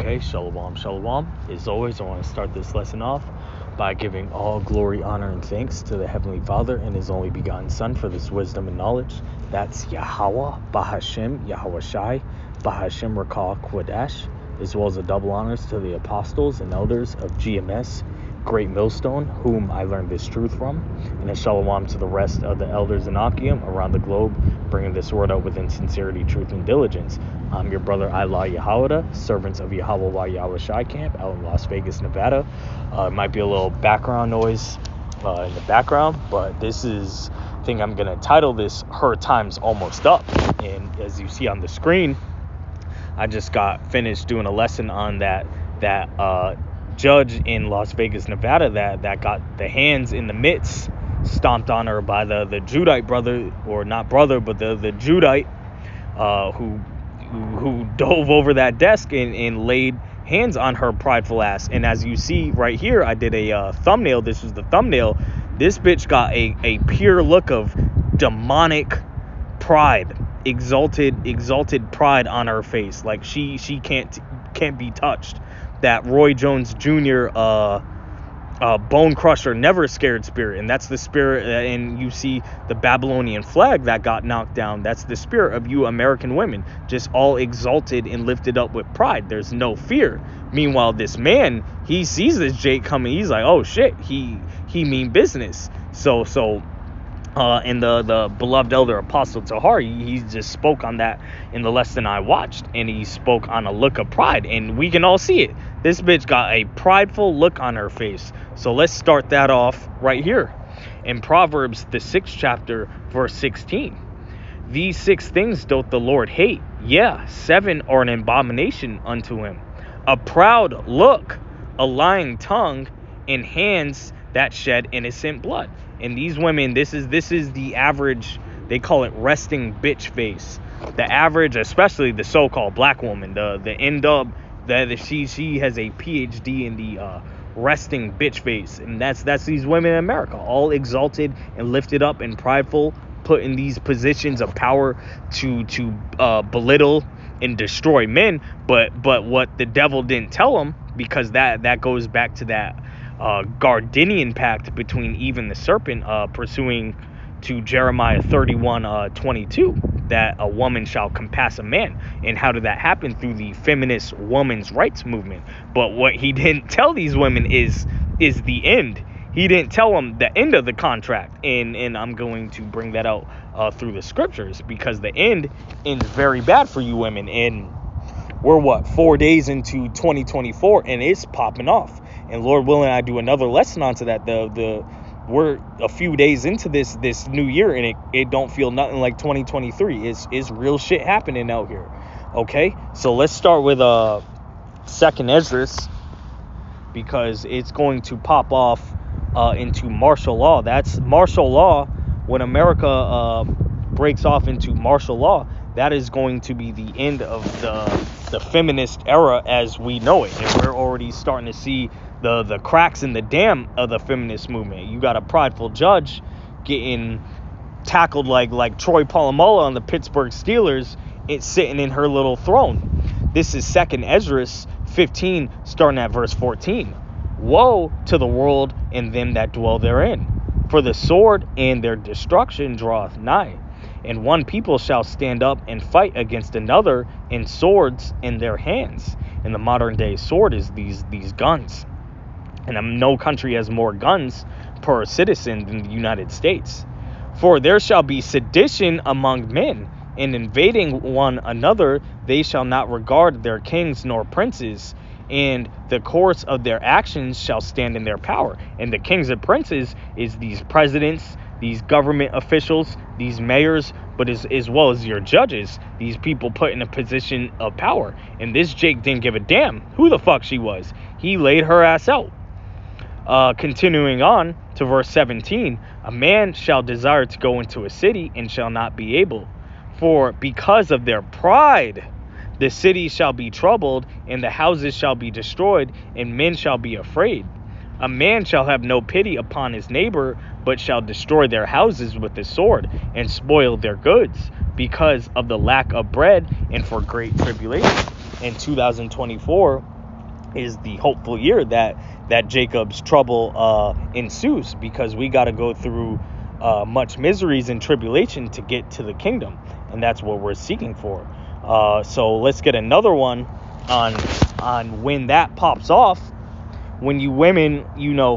Okay, shalom, shalom. As always, I want to start this lesson off by giving all glory, honor, and thanks to the Heavenly Father and His only begotten Son for this wisdom and knowledge. That's Yahweh, Bahashem, Yahweh Shai, Bahashem Rakah Quadash, as well as the double honors to the apostles and elders of GMS, Great Millstone, whom I learned this truth from, and a shalom to the rest of the elders in Akim around the globe, bringing this word out within sincerity, truth, and diligence. I'm your brother Ilah Yahawada, servants of Yahweh Yahweh Shai Camp out in Las Vegas, Nevada. It might be a little background noise in the background, but this is, I think I'm going to title this, Her Time's Almost Up. And as you see on the screen, I just got finished doing a lesson on that judge in Las Vegas, Nevada, that got the hands in the mitts stomped on her by the Judite brother, or not brother, but the Judite who dove over that desk and laid hands on her prideful ass. And as you see right here, I did a thumbnail. This was the thumbnail. This bitch got a pure look of demonic pride, exalted pride on her face. Like she can't be touched. That Roy Jones Jr. Bone crusher, never scared spirit, and that's the spirit. And you see the Babylonian flag that got knocked down. That's the spirit of you American women, just all exalted and lifted up with pride. There's no fear. Meanwhile, this man, he sees this Jake coming. He's like, oh shit, he mean business. So and the beloved elder Apostle Tahar, he just spoke on that in the lesson I watched, and he spoke on a look of pride, and we can all see it. This bitch got a prideful look on her face. So let's start that off right here in Proverbs, the 6th chapter, verse 16. These 6 things doth the Lord hate. Yeah, 7 are an abomination unto him: a proud look, a lying tongue, and hands that shed innocent blood. And these women, this is the average, they call it resting bitch face. The average, especially the so-called black woman, the NW, that she has a PhD in the resting bitch face. And that's these women in America, all exalted and lifted up and prideful, put in these positions of power to belittle and destroy men. But what the devil didn't tell them, because that goes back to that Gardinian pact between Eve and the serpent, pursuing to Jeremiah 31:22, that a woman shall compass a man. And how did that happen? Through the feminist women's rights movement. But what he didn't tell these women is the end. He didn't tell them the end of the contract, and I'm going to bring that out through the scriptures, because the end ends very bad for you women. And we're 4 days into 2024, and it's popping off. And Lord willing, I do another lesson onto that. We're a few days into this new year, and it don't feel nothing like 2023. It's real shit happening out here. Okay, so let's start with 2nd Esdras, because it's going to pop off into martial law. That's martial law. When America breaks off into martial law, that is going to be the end of the feminist era as we know it. And we're already starting to see the cracks in the dam of the feminist movement. You got a prideful judge getting tackled like Troy Polamalu on the Pittsburgh Steelers. It's sitting in her little throne. This is 2nd Esdras 15, starting at verse 14. Woe to the world and them that dwell therein, for the sword and their destruction draweth nigh. And one people shall stand up and fight against another, and swords in their hands. And the modern day sword is these guns. And no country has more guns per citizen than the United States. For there shall be sedition among men, and invading one another, they shall not regard their kings nor princes, and the course of their actions shall stand in their power. And the kings and princes is these presidents, these government officials, these mayors, but as well as your judges, these people put in a position of power. And this Jake didn't give a damn who the fuck she was. He laid her ass out. Continuing on to verse 17, a man shall desire to go into a city and shall not be able, for because of their pride the city shall be troubled, and the houses shall be destroyed, and men shall be afraid. A man shall have no pity upon his neighbor, but shall destroy their houses with the sword, and spoil their goods, because of the lack of bread, and for great tribulation. In 2024, is the hopeful year that Jacob's trouble ensues, because we got to go through much miseries and tribulation to get to the kingdom, and that's what we're seeking for. So let's get another one on when that pops off. When you women,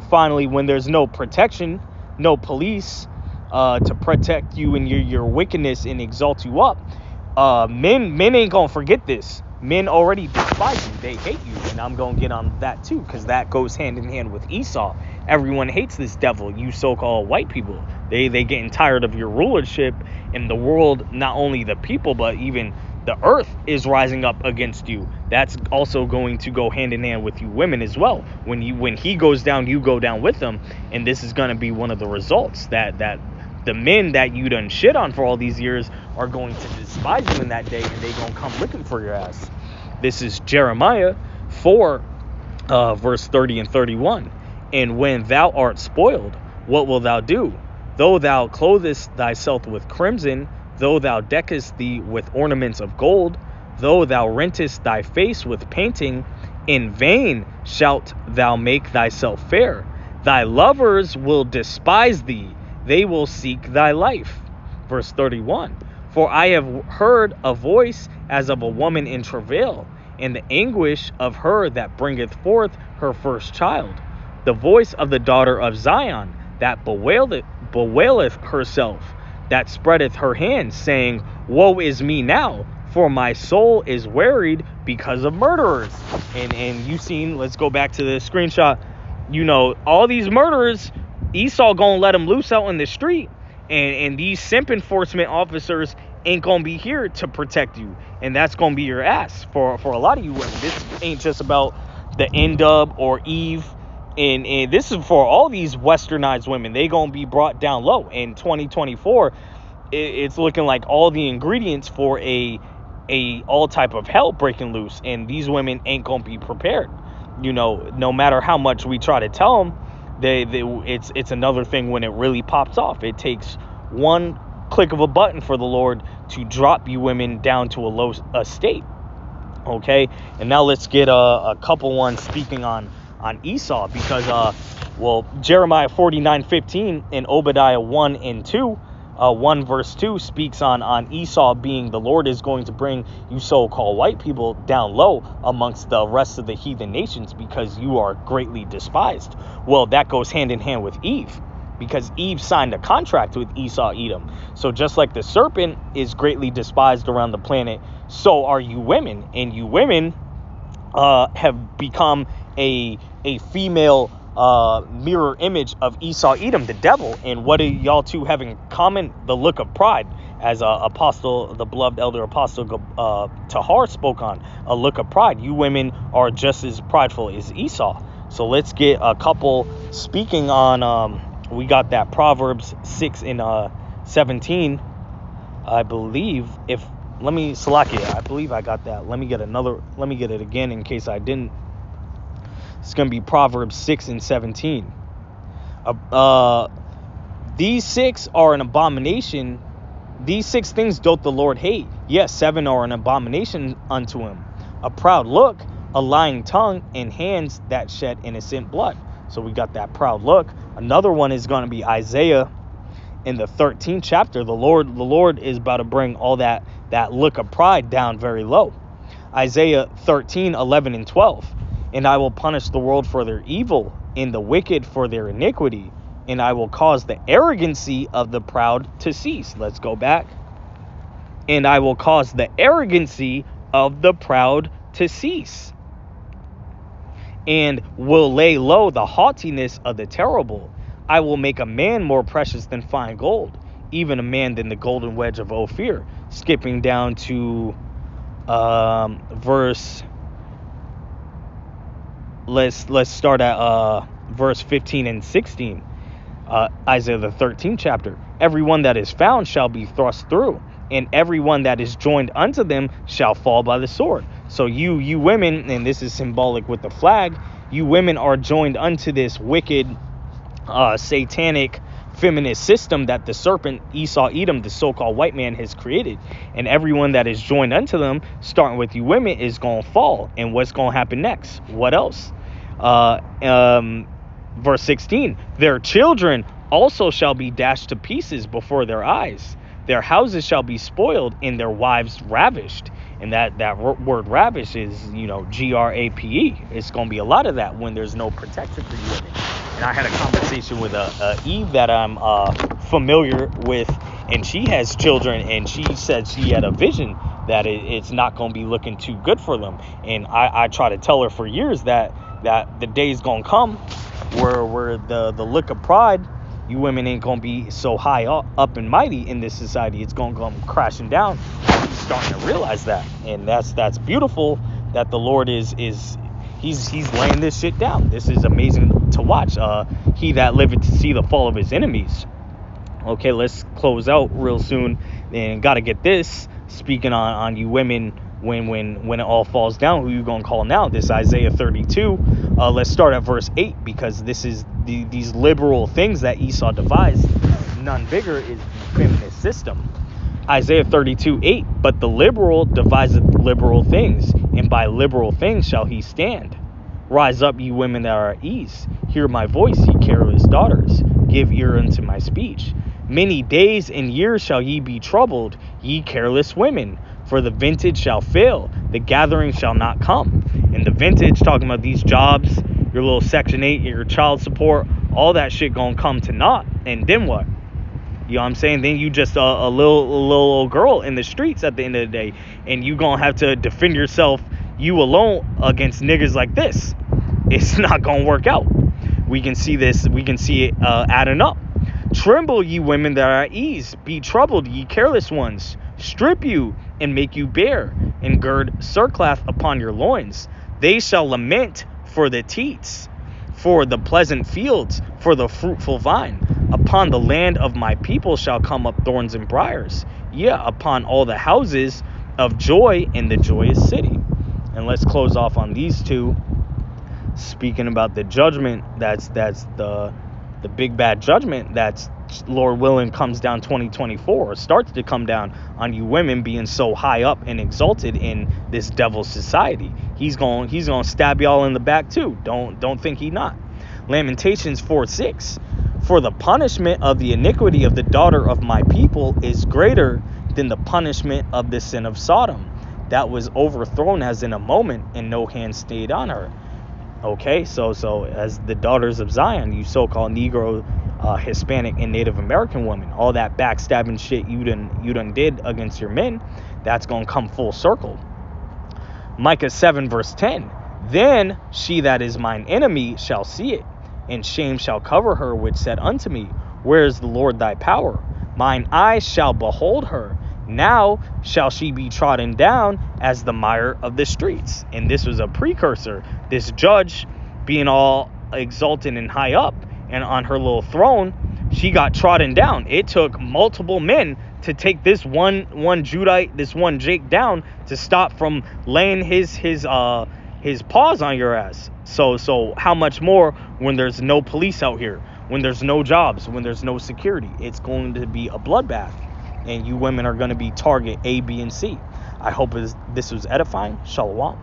finally, when there's no protection, no police to protect you in your wickedness and exalt you up, men ain't gonna forget this. Men already despise you. They hate you. And I'm going to get on that too, because that goes hand in hand with Esau. Everyone hates this devil, you so-called white people. They getting tired of your rulership, and the world, not only the people, but even the earth is rising up against you. That's also going to go hand in hand with you women as well. When he goes down, you go down with him. And this is going to be one of the results, that the men that you done shit on for all these years are going to despise you in that day, and they gonna come looking for your ass. This is Jeremiah 4, verse 30 and 31. And when thou art spoiled, what wilt thou do? Though thou clothest thyself with crimson, though thou deckest thee with ornaments of gold, though thou rentest thy face with painting, in vain shalt thou make thyself fair. Thy lovers will despise thee, they will seek thy life. Verse 31. For I have heard a voice as of a woman in travail, and the anguish of her that bringeth forth her first child. The voice of the daughter of Zion, that bewaileth herself, that spreadeth her hands, saying, Woe is me now, for my soul is wearied because of murderers. And you seen, let's go back to the screenshot, all these murderers, Esau gonna let them loose out in the street, and these simp enforcement officers ain't gonna be here to protect you, and that's gonna be your ass for a lot of you women. This ain't just about the N-Dub or Eve, and this is for all these westernized women. They gonna be brought down low. In 2024, it's looking like all the ingredients for a all type of hell breaking loose, and these women ain't gonna be prepared. No matter how much we try to tell them, it's another thing when it really pops off. It takes one click of a button for the Lord to drop you women down to a low state. Okay, and now let's get a couple ones speaking on Esau, because Jeremiah 49:15 and Obadiah 1 and 2, 1 verse 2 speaks on Esau being, the Lord is going to bring you so-called white people down low amongst the rest of the heathen nations, because you are greatly despised. Well, that goes hand in hand with Eve, because Eve signed a contract with Esau Edom. So just like the serpent is greatly despised around the planet, so are you women. And you women have become a female mirror image of Esau Edom, the devil. And what do y'all two have in common? The look of pride, as the beloved elder apostle Tahar spoke on, a look of pride. You women are just as prideful as Esau. So let's get a couple speaking on, we got that Proverbs 6 and 17, I believe. I believe I got that. Let me get it again in case I didn't. It's going to be Proverbs 6 and 17. These 6 are an abomination. These 6 things doth the Lord hate. Yes, 7 are an abomination unto him. A proud look, a lying tongue, and hands that shed innocent blood. So we got that proud look. Another one is going to be Isaiah in the 13th chapter. The Lord is about to bring all that look of pride down very low. Isaiah 13, 11, and 12. And I will punish the world for their evil, and the wicked for their iniquity, and I will cause the arrogancy of the proud to cease. Let's go back. And I will cause the arrogancy of the proud to cease, and will lay low the haughtiness of the terrible. I will make a man more precious than fine gold, even a man than the golden wedge of Ophir. Skipping down to verse. Let's start at verse 15 and 16. Isaiah the 13th chapter. Everyone that is found shall be thrust through, and everyone that is joined unto them shall fall by the sword. So you women, and this is symbolic with the flag, you women are joined unto this wicked, satanic feminist system that the serpent Esau Edom, the so-called white man, has created. And everyone that is joined unto them, starting with you women, is going to fall. And what's going to happen next? What else? Verse 16, their children also shall be dashed to pieces before their eyes. Their houses shall be spoiled and their wives ravished. And that word ravish is, GRAPE. It's going to be a lot of that when there's no protection for you women. And I had a conversation with Eve that I'm familiar with, and she has children, and she said she had a vision that it's not going to be looking too good for them. And I try to tell her for years that the day's going to come where the look of pride, you women ain't going to be so high up and mighty in this society. It's going to come crashing down. She's starting to realize that. And that's beautiful that the Lord is he's laying this shit down. This is amazing to watch. He that liveth to see the fall of his enemies. Okay, let's close out real soon. And got to get this. Speaking on you women, when it all falls down, who you gonna call now? This Isaiah 32. Let's start at verse 8, because this is these liberal things that Esau devised. None bigger is the feminist system. Isaiah 32:8. But the liberal deviseth liberal things, and by liberal things shall he stand. Rise up, ye women that are at ease. Hear my voice, ye careless daughters. Give ear unto my speech. Many days and years shall ye be troubled, ye careless women. For the vintage shall fail, the gathering shall not come. And the vintage, talking about these jobs, your little Section 8, your child support, all that shit gonna come to naught. And then what? You know what I'm saying? Then you just a little girl in the streets at the end of the day. And you gonna have to defend yourself, you alone, against niggas like this. It's not gonna work out. We can see this. We can see it adding up. Tremble, ye women that are at ease. Be troubled, ye careless ones. Strip you and make you bare, and gird sackcloth upon your loins. They shall lament for the teats, for the pleasant fields, for the fruitful vine. Upon the land of my people shall come up thorns and briars. Yeah, upon all the houses of joy in the joyous city. And let's close off on these two. Speaking about the judgment, that's the big bad judgment that's, Lord willing, comes down 2024, or starts to come down on you women being so high up and exalted in this devil society. He's going to stab y'all in the back too. Don't think he not. Lamentations 4:6. For the punishment of the iniquity of the daughter of my people is greater than the punishment of the sin of Sodom, that was overthrown as in a moment, and no hand stayed on her. Okay, so as the daughters of Zion, you so-called Negro, Hispanic, and Native American women, all that backstabbing shit you done did against your men, that's gonna come full circle. Micah 7 verse 10. Then she that is mine enemy shall see it, and shame shall cover her which said unto me, where is the Lord thy power? Mine eyes shall behold her. Now shall she be trodden down as the mire of the streets. And this was a precursor. This judge being all exalted and high up and on her little throne, she got trodden down. It took multiple men to take this one Judite, this one Jake down, to stop from laying his paws on your ass. So how much more when there's no police out here, when there's no jobs, when there's no security? It's going to be a bloodbath. And you women are going to be target A, B, and C. I hope this was edifying. Shalom.